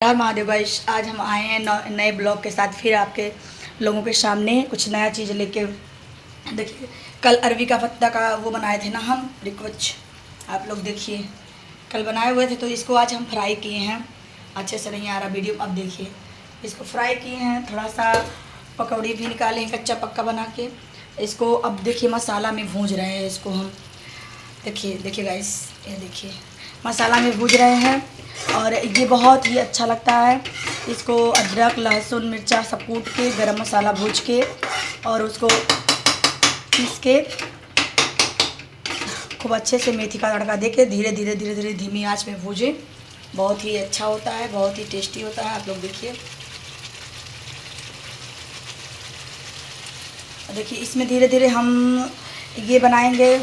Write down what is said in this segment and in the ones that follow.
यार महादेव गाइस, आज हम आए हैं नए ब्लॉग के साथ फिर आपके लोगों के सामने कुछ नया चीज़ लेके। देखिए, कल अरवी का पत्ता का वो बनाए थे ना हम रिक्वच, आप लोग देखिए कल बनाए हुए थे, तो इसको आज हम फ्राई किए हैं। अच्छे से नहीं आ रहा वीडियो, अब देखिए इसको फ्राई किए हैं, थोड़ा सा पकौड़ी भी निकाले हैं कच्चा पक्का बना के। इसको अब देखिए मसाला में भूंज रहे हैं इसको हम। देखिए गाइस, ये देखिए मसाला में भूज रहे हैं और ये बहुत ही अच्छा लगता है। इसको अदरक लहसुन मिर्चा सब कूट के गरम मसाला भूज के और उसको पीस के खूब अच्छे से मेथी का तड़का दे के धीरे धीरे धीमी आंच में भूजें। बहुत ही अच्छा होता है, बहुत ही टेस्टी होता है। आप लोग देखिए इसमें धीरे धीरे हम ये बनाएंगे,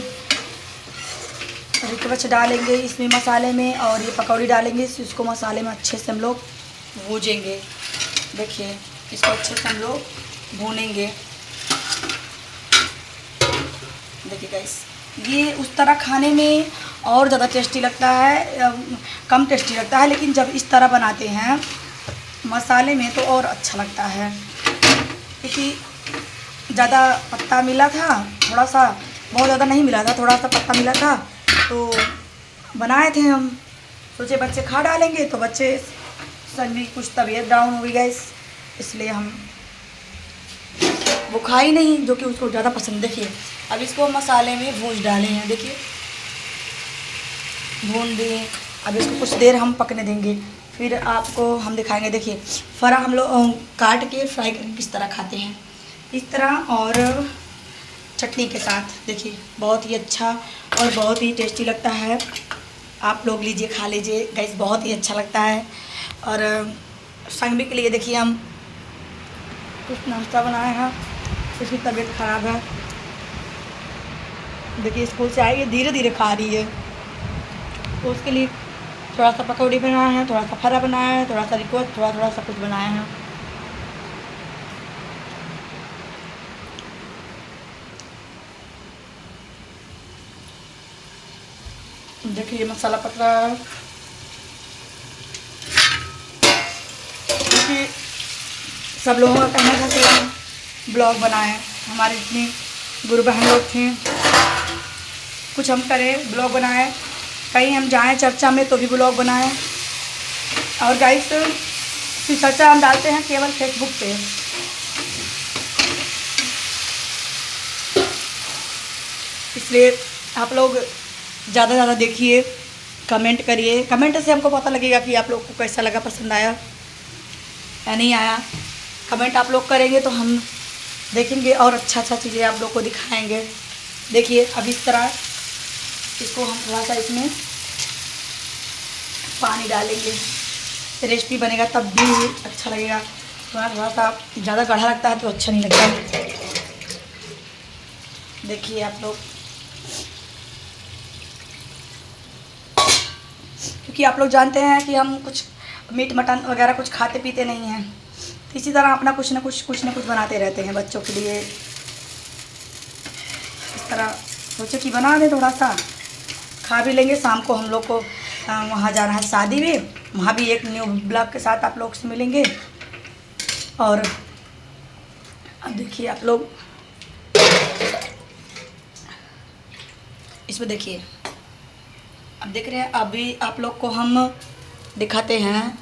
रिक्वच डालेंगे इसमें मसाले में और ये पकौड़ी डालेंगे। इसको मसाले में अच्छे से हम लोग भूजेंगे। देखिए इसको अच्छे से हम लोग भूनेंगे। देखिए गाइस, ये उस तरह खाने में और ज़्यादा टेस्टी लगता है, कम टेस्टी लगता है, लेकिन जब इस तरह बनाते हैं मसाले में तो और अच्छा लगता है। क्योंकि ज़्यादा पत्ता मिला था, थोड़ा सा, बहुत ज़्यादा नहीं मिला था, थोड़ा सा पत्ता मिला था, तो बनाए थे हम। सोचे बच्चे खा डालेंगे, तो बच्चे सच में कुछ तबीयत डाउन हो गई गैस, इसलिए हम वो खा ही नहीं, जो कि उसको ज़्यादा पसंद। देखिए अब इसको मसाले में भून डाले हैं, देखिए भून दिए। अब इसको कुछ देर हम पकने देंगे, फिर आपको हम दिखाएंगे। देखिए फरा हम लोग काट के फ्राई करके किस तरह खाते हैं, इस तरह और चटनी के साथ। देखिए बहुत ही अच्छा और बहुत ही टेस्टी लगता है। आप लोग लीजिए, खा लीजिए गाइस, बहुत ही अच्छा लगता है। और संगमी के लिए देखिए हम कुछ नाश्ता बनाए हैं, उसकी तबीयत ख़राब है। देखिए स्कूल से आई है, धीरे धीरे खा रही है, तो उसके लिए थोड़ा सा पकौड़ी बनाया है, थोड़ा सा फरा बनाया है, थोड़ा सा रिक्वच, थोड़ा सा कुछ बनाया है। देखिए मसाला पक रहा है, क्योंकि सब लोगों का कहना था कि हम ब्लॉग बनाएं। हमारे इतनी गुरु बहन लोग थे, कुछ हम करें, ब्लॉग बनाएं, कहीं हम जाएं चर्चा में तो भी ब्लॉग बनाएं। और गाइस, चर्चा हम डालते हैं केवल फेसबुक पे, इसलिए आप लोग ज़्यादा से ज़्यादा देखिए, कमेंट करिए। कमेंट से हमको पता लगेगा कि आप लोग को कैसा लगा, पसंद आया या नहीं आया। कमेंट आप लोग करेंगे तो हम देखेंगे और अच्छा चीज़ें आप लोग को दिखाएंगे। देखिए अब इस तरह इसको हम थोड़ा सा इसमें पानी डालेंगे, रेसिपी बनेगा तब भी अच्छा लगेगा। थोड़ा सा ज़्यादा गाढ़ा लगता है तो अच्छा नहीं लगता। देखिए आप लोग, क्योंकि आप लोग जानते हैं कि हम कुछ मीट मटन वगैरह कुछ खाते पीते नहीं हैं, तो इसी तरह अपना कुछ ना कुछ बनाते रहते हैं बच्चों के लिए। इस तरह सोचे कि बना दें, थोड़ा सा खा भी लेंगे। शाम को हम लोग को वहाँ जाना है शादी में, वहाँ भी एक न्यू ब्लॉग के साथ आप लोग से मिलेंगे। और अब देखिए आप लोग इसमें देखिए, अब देख रहे हैं, अभी आप लोग को हम दिखाते हैं।